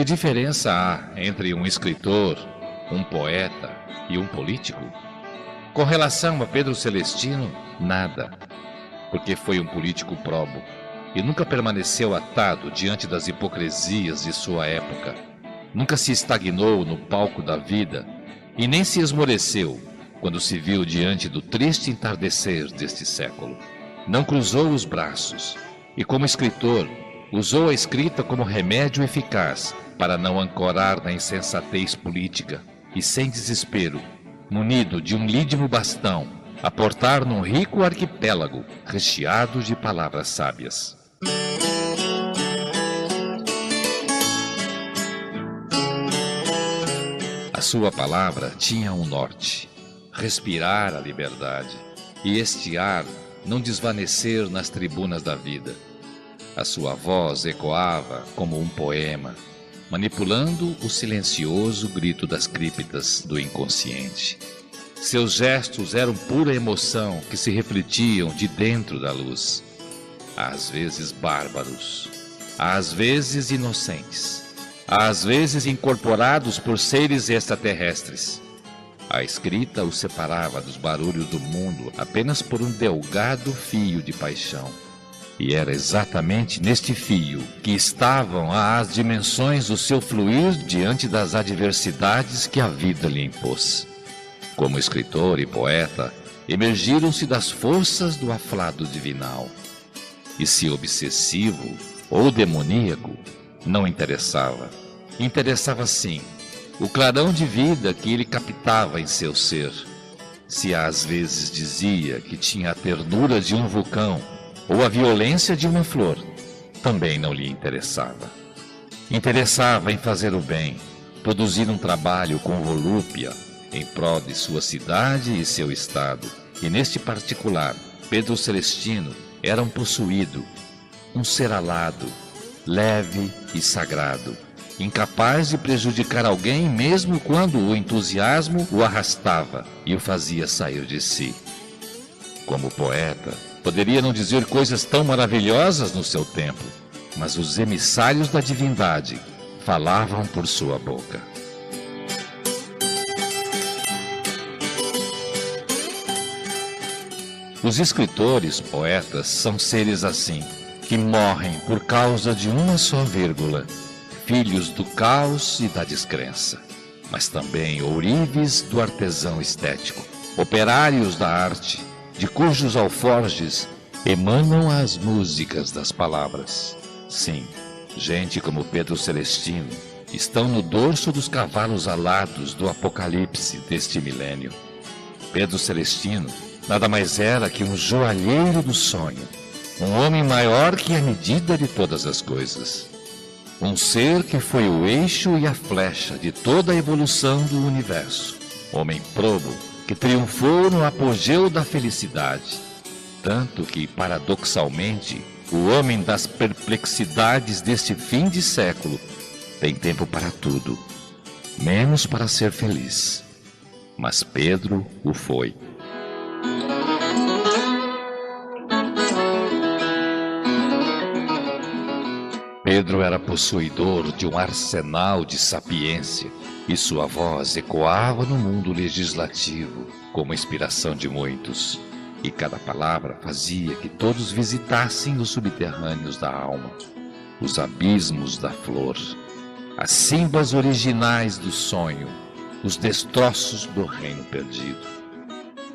Que diferença há entre um escritor, um poeta e um político? Com relação a Pedro Celestino, nada, porque foi um político probo e nunca permaneceu atado diante das hipocrisias de sua época. Nunca se estagnou no palco da vida e nem se esmoreceu quando se viu diante do triste entardecer deste século. Não cruzou os braços e, como escritor, usou a escrita como remédio eficaz para não ancorar na insensatez política e, sem desespero, munido de um lídimo bastão, aportar num rico arquipélago recheado de palavras sábias. A sua palavra tinha um norte: respirar a liberdade, e este ar não desvanecer nas tribunas da vida. A sua voz ecoava como um poema, manipulando o silencioso grito das criptas do inconsciente. Seus gestos eram pura emoção que se refletiam de dentro da luz, às vezes bárbaros, às vezes inocentes, às vezes incorporados por seres extraterrestres. A escrita o separava dos barulhos do mundo apenas por um delgado fio de paixão. E era exatamente neste fio que estavam as dimensões do seu fluir diante das adversidades que a vida lhe impôs. Como escritor e poeta, emergiram-se das forças do aflado divinal. E se obsessivo ou demoníaco, não interessava. Interessava sim o clarão de vida que ele captava em seu ser. Se às vezes dizia que tinha a ternura de um vulcão ou a violência de uma flor, também não lhe interessava. Interessava em fazer o bem, produzir um trabalho com volúpia em prol de sua cidade e seu estado. E neste particular, Pedro Celestino era um possuído, um ser alado, leve e sagrado, incapaz de prejudicar alguém mesmo quando o entusiasmo o arrastava e o fazia sair de si. Como poeta, poderia não dizer coisas tão maravilhosas no seu tempo, mas os emissários da divindade falavam por sua boca. Os escritores, poetas, são seres assim, que morrem por causa de uma só vírgula, filhos do caos e da descrença, mas também ourives do artesão estético, operários da arte, de cujos alforjes emanam as músicas das palavras. Sim, gente como Pedro Celestino estão no dorso dos cavalos alados do apocalipse deste milênio. Pedro Celestino nada mais era que um joalheiro do sonho, um homem maior que a medida de todas as coisas. Um ser que foi o eixo e a flecha de toda a evolução do universo. Homem probo que triunfou no apogeu da felicidade. Tanto que, paradoxalmente, o homem das perplexidades deste fim de século tem tempo para tudo, menos para ser feliz. Mas Pedro o foi. Pedro era possuidor de um arsenal de sapiência e sua voz ecoava no mundo legislativo como inspiração de muitos. E cada palavra fazia que todos visitassem os subterrâneos da alma, os abismos da flor, as simbas originais do sonho, os destroços do reino perdido.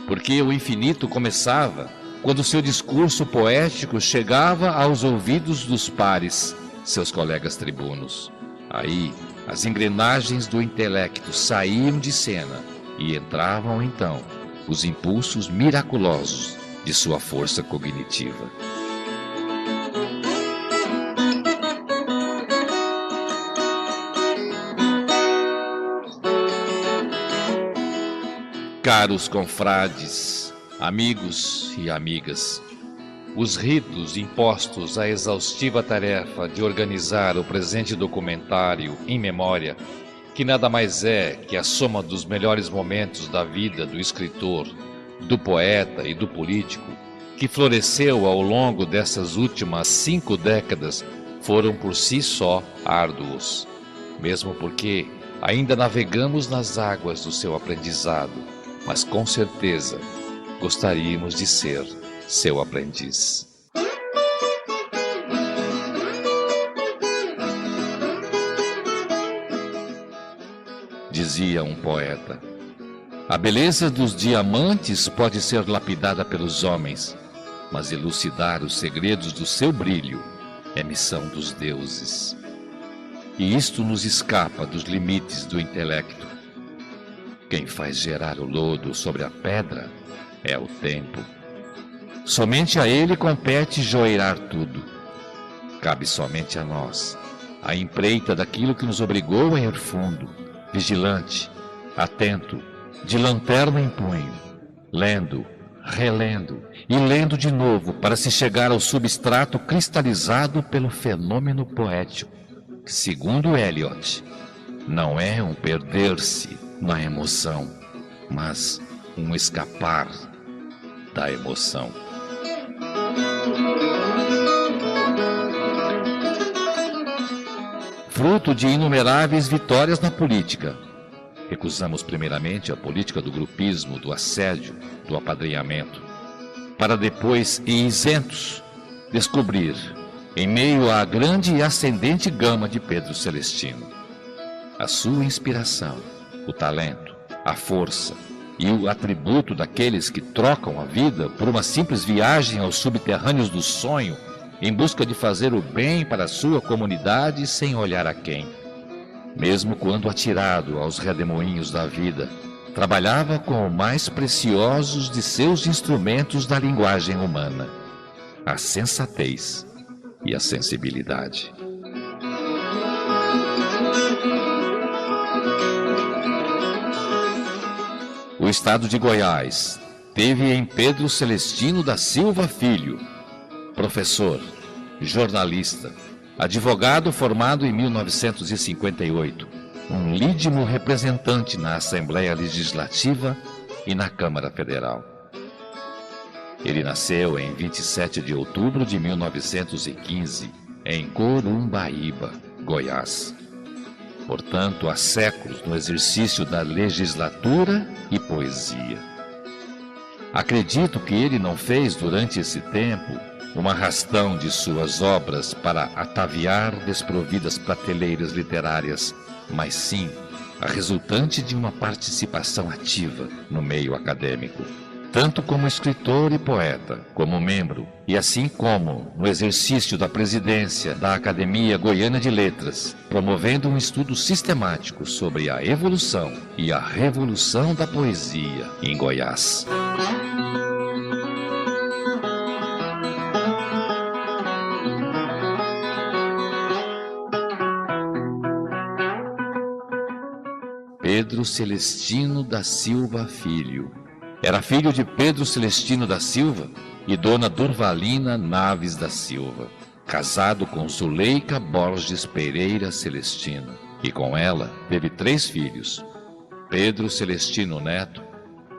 Porque o infinito começava quando seu discurso poético chegava aos ouvidos dos pares, seus colegas tribunos. Aí, as engrenagens do intelecto saíam de cena e entravam, então, os impulsos miraculosos de sua força cognitiva. Caros confrades, amigos e amigas, os ritos impostos à exaustiva tarefa de organizar o presente documentário em memória, que nada mais é que a soma dos melhores momentos da vida do escritor, do poeta e do político, que floresceu ao longo dessas últimas 5 décadas, foram por si só árduos. mesmo porque ainda navegamos nas águas do seu aprendizado, mas com certeza gostaríamos de ser seu aprendiz. Dizia um poeta: a beleza dos diamantes pode ser lapidada pelos homens, mas elucidar os segredos do seu brilho é missão dos deuses. E isto nos escapa dos limites do intelecto. Quem faz gerar o lodo sobre a pedra é o tempo. Somente a ele compete joeirar tudo. Cabe somente a nós a empreita daquilo que nos obrigou a ir fundo, vigilante, atento, de lanterna em punho, lendo, relendo e lendo de novo para se chegar ao substrato cristalizado pelo fenômeno poético, que, segundo Eliot, não é um perder-se na emoção, mas um escapar da emoção. Fruto de inumeráveis vitórias na política, recusamos primeiramente a política do grupismo, do assédio, do apadrinhamento, para depois, e isentos, descobrir, em meio à grande e ascendente gama de Pedro Celestino, a sua inspiração, o talento, a força e o atributo daqueles que trocam a vida por uma simples viagem aos subterrâneos do sonho em busca de fazer o bem para a sua comunidade sem olhar a quem. Mesmo quando atirado aos redemoinhos da vida, trabalhava com os mais preciosos de seus instrumentos da linguagem humana, a sensatez e a sensibilidade. O estado de Goiás teve em Pedro Celestino da Silva Filho, professor, jornalista, advogado formado em 1958, um lídimo representante na Assembleia Legislativa e na Câmara Federal. Ele nasceu em 27 de outubro de 1915, em Corumbaíba, Goiás. Portanto, há séculos no exercício da legislatura e poesia. Acredito que ele não fez durante esse tempo uma arrastão de suas obras para ataviar desprovidas prateleiras literárias, mas sim a resultante de uma participação ativa no meio acadêmico, tanto como escritor e poeta, como membro, e assim como no exercício da presidência da Academia Goiana de Letras, promovendo um estudo sistemático sobre a evolução e a revolução da poesia em Goiás. Pedro Celestino da Silva Filho. Era filho de Pedro Celestino da Silva e dona Durvalina Naves da Silva, casado com Zuleika Borges Pereira Celestino, e com ela teve 3 filhos: Pedro Celestino Neto,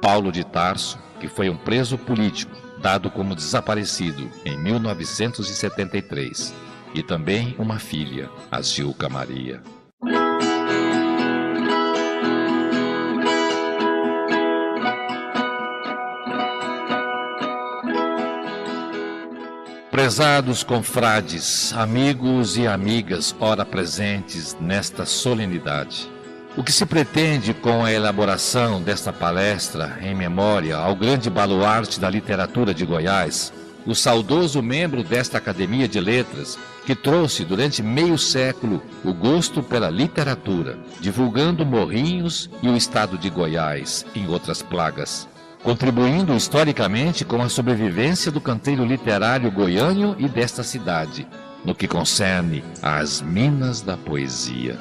Paulo de Tarso, que foi um preso político, dado como desaparecido em 1973, e também uma filha, a Gilca Maria. Prezados confrades, amigos e amigas ora presentes nesta solenidade, o que se pretende com a elaboração desta palestra em memória ao grande baluarte da literatura de Goiás, o saudoso membro desta Academia de Letras, que trouxe durante meio século o gosto pela literatura, divulgando Morrinhos e o estado de Goiás, em outras plagas, contribuindo historicamente com a sobrevivência do canteiro literário goiano e desta cidade, no que concerne às minas da poesia.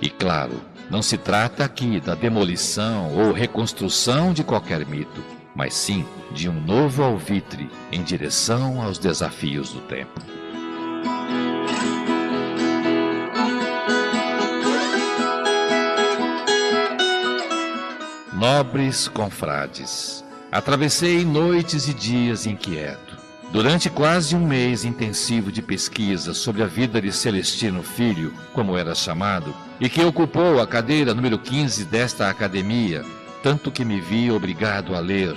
E claro, não se trata aqui da demolição ou reconstrução de qualquer mito, mas sim de um novo alvitre em direção aos desafios do tempo. Nobres confrades, atravessei noites e dias inquieto, Durante quase um mês intensivo de pesquisa sobre a vida de Celestino Filho, como era chamado, e que ocupou a cadeira número 15 desta academia, tanto que me vi obrigado a ler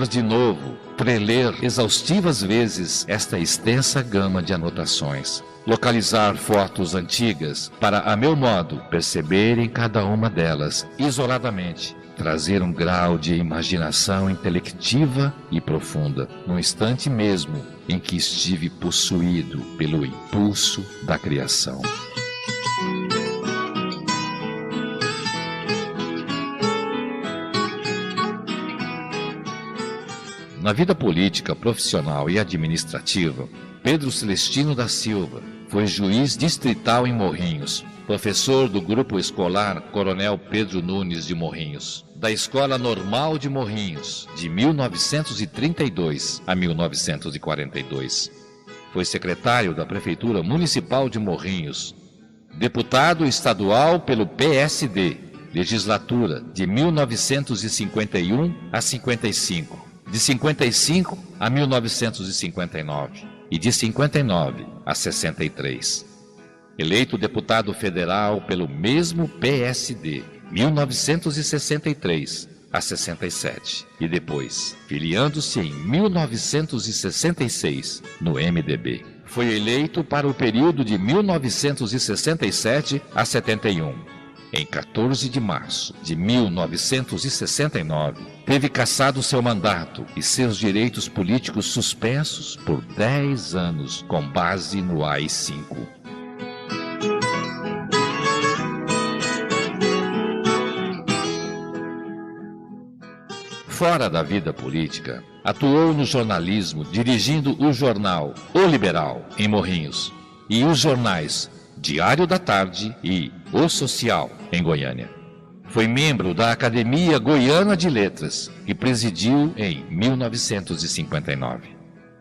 de novo, preler exaustivas vezes esta extensa gama de anotações, localizar fotos antigas para, a meu modo, perceber em cada uma delas, isoladamente, trazer um grau de imaginação intelectiva e profunda, no instante mesmo em que estive possuído pelo impulso da criação. Na vida política, profissional e administrativa, Pedro Celestino da Silva foi juiz distrital em Morrinhos, professor do Grupo Escolar Coronel Pedro Nunes de Morrinhos, da Escola Normal de Morrinhos, de 1932 a 1942. Foi secretário da Prefeitura Municipal de Morrinhos, deputado estadual pelo PSD, legislatura de 1951 a 55, de 55 a 1959 e de 59 a 63. Eleito deputado federal pelo mesmo PSD, 1963 a 67, e depois, filiando-se em 1966 no MDB. Foi eleito para o período de 1967 a 71. Em 14 de março de 1969, teve cassado seu mandato e seus direitos políticos suspensos por 10 anos, com base no AI-5. Fora da vida política, atuou no jornalismo, dirigindo o jornal O Liberal, em Morrinhos, e os jornais Diário da Tarde e O Social, em Goiânia. Foi membro da Academia Goiana de Letras, que presidiu em 1959.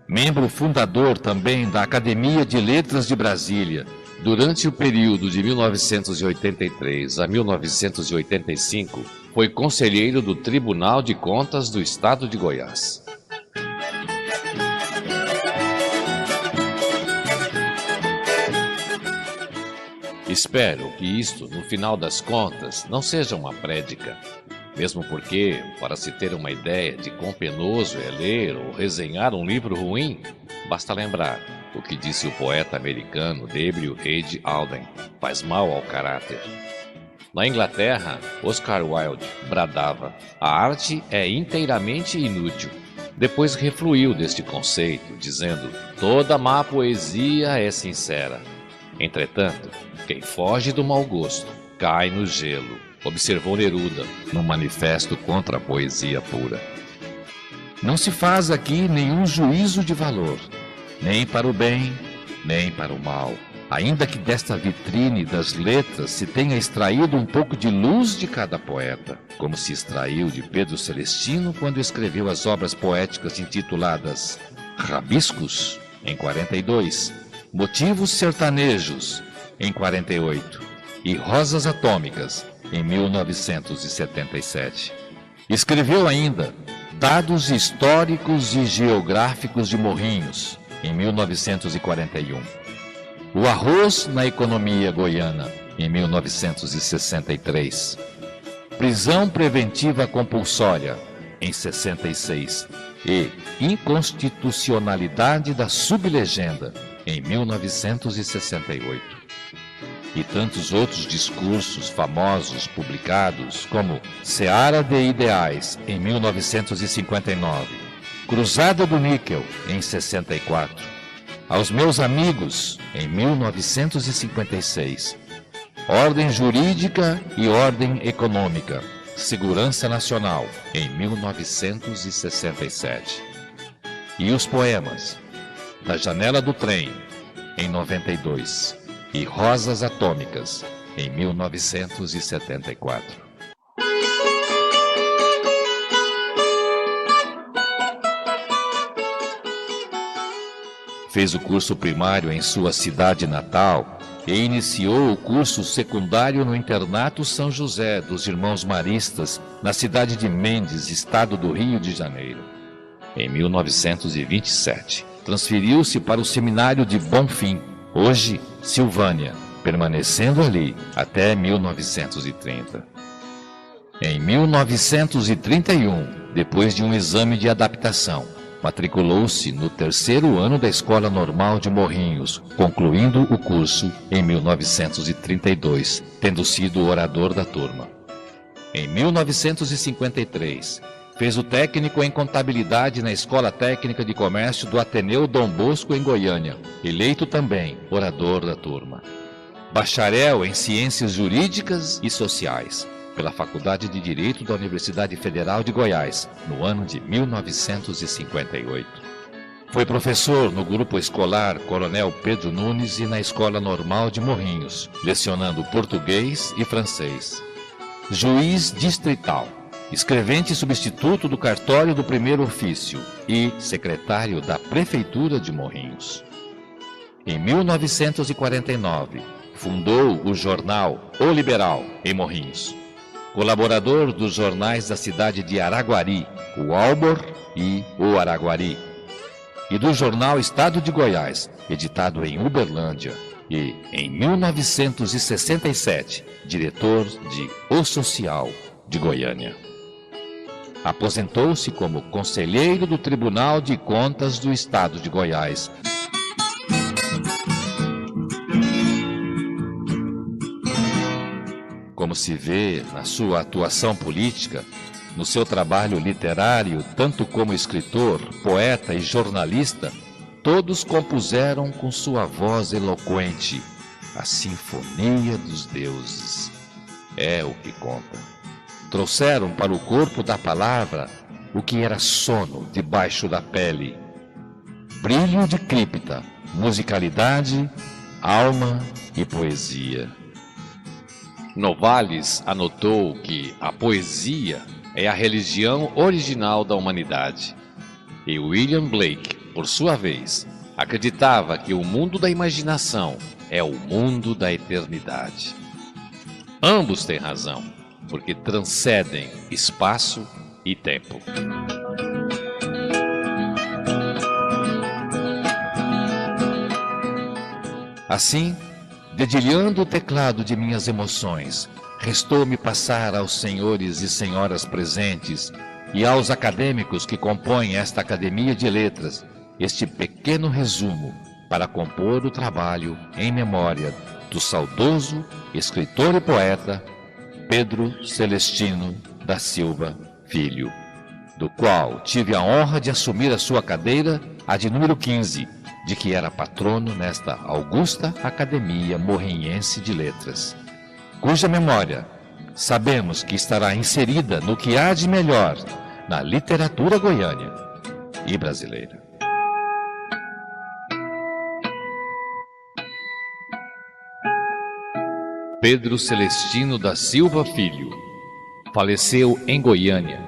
Membro fundador também da Academia de Letras de Brasília. Durante o período de 1983 a 1985, foi conselheiro do Tribunal de Contas do Estado de Goiás. Espero que isto, no final das contas, não seja uma prédica, mesmo porque, para se ter uma ideia de quão penoso é ler ou resenhar um livro ruim, basta lembrar o que disse o poeta americano W.H. Auden: faz mal ao caráter. Na Inglaterra, Oscar Wilde bradava: a arte é inteiramente inútil. Depois refluiu deste conceito, dizendo: toda má poesia é sincera. Entretanto, quem foge do mau gosto cai no gelo, observou Neruda no Manifesto contra a Poesia Pura. Não se faz aqui nenhum juízo de valor, nem para o bem, nem para o mal, ainda que desta vitrine das letras se tenha extraído um pouco de luz de cada poeta, como se extraiu de Pedro Celestino quando escreveu as obras poéticas intituladas Rabiscos, em 42, Motivos Sertanejos, em 48, e Rosas Atômicas, em 1977. Escreveu ainda Dados Históricos e Geográficos de Morrinhos, em 1941. O Arroz na Economia Goiana, em 1963. Prisão Preventiva Compulsória, em 66. E Inconstitucionalidade da Sublegenda, em 1968. E tantos outros discursos famosos publicados, como Seara de Ideais, em 1959, Cruzada do Níquel, em 64, Aos Meus Amigos, em 1956, Ordem Jurídica e Ordem Econômica, Segurança Nacional, em 1967. E os poemas Da Janela do Trem, em 92, e Rosas Atômicas, em 1974. Fez o curso primário em sua cidade natal e iniciou o curso secundário no Internato São José dos Irmãos Maristas, na cidade de Mendes, estado do Rio de Janeiro. Em 1927, transferiu-se para o seminário de Bonfim, hoje Silvânia, permanecendo ali até 1930. Em 1931, depois de um exame de adaptação, matriculou-se no 3º ano da Escola Normal de Morrinhos, concluindo o curso em 1932, tendo sido orador da turma. Em 1953, fez o técnico em contabilidade na Escola Técnica de Comércio do Ateneu Dom Bosco, em Goiânia, eleito também orador da turma. Bacharel em Ciências Jurídicas e Sociais, pela Faculdade de Direito da Universidade Federal de Goiás, no ano de 1958. Foi professor no grupo escolar Coronel Pedro Nunes e na Escola Normal de Morrinhos, lecionando português e francês. Juiz distrital, escrevente substituto do cartório do primeiro ofício e secretário da Prefeitura de Morrinhos. Em 1949, fundou o jornal O Liberal, em Morrinhos. Colaborador dos jornais da cidade de Araguari, o Albor e o Araguari, e do jornal Estado de Goiás, editado em Uberlândia, e, em 1967, diretor de O Social de Goiânia. Aposentou-se como conselheiro do Tribunal de Contas do Estado de Goiás. Como se vê na sua atuação política, no seu trabalho literário, tanto como escritor, poeta e jornalista, todos compuseram com sua voz eloquente a Sinfonia dos Deuses. É o que conta. Trouxeram para o corpo da palavra o que era sono debaixo da pele. Brilho de cripta, musicalidade, alma e poesia. Novalis anotou que a poesia é a religião original da humanidade. E William Blake, por sua vez, acreditava que o mundo da imaginação é o mundo da eternidade. Ambos têm razão, porque transcendem espaço e tempo. Assim, dedilhando o teclado de minhas emoções, restou-me passar aos senhores e senhoras presentes e aos acadêmicos que compõem esta Academia de Letras este pequeno resumo para compor o trabalho em memória do saudoso escritor e poeta Pedro Celestino da Silva Filho, do qual tive a honra de assumir a sua cadeira, a de número 15, de que era patrono nesta augusta Academia Morrinhense de Letras, cuja memória sabemos que estará inserida no que há de melhor na literatura goiânia e brasileira. Pedro Celestino da Silva Filho faleceu em Goiânia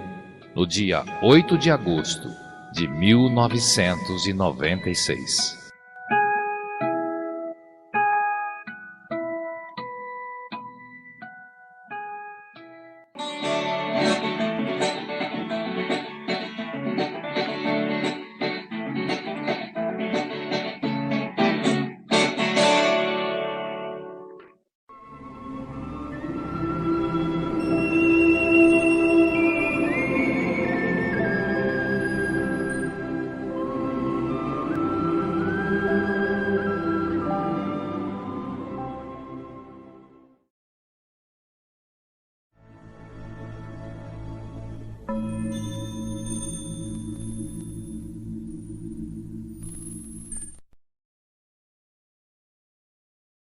no dia 8 de agosto de 1996.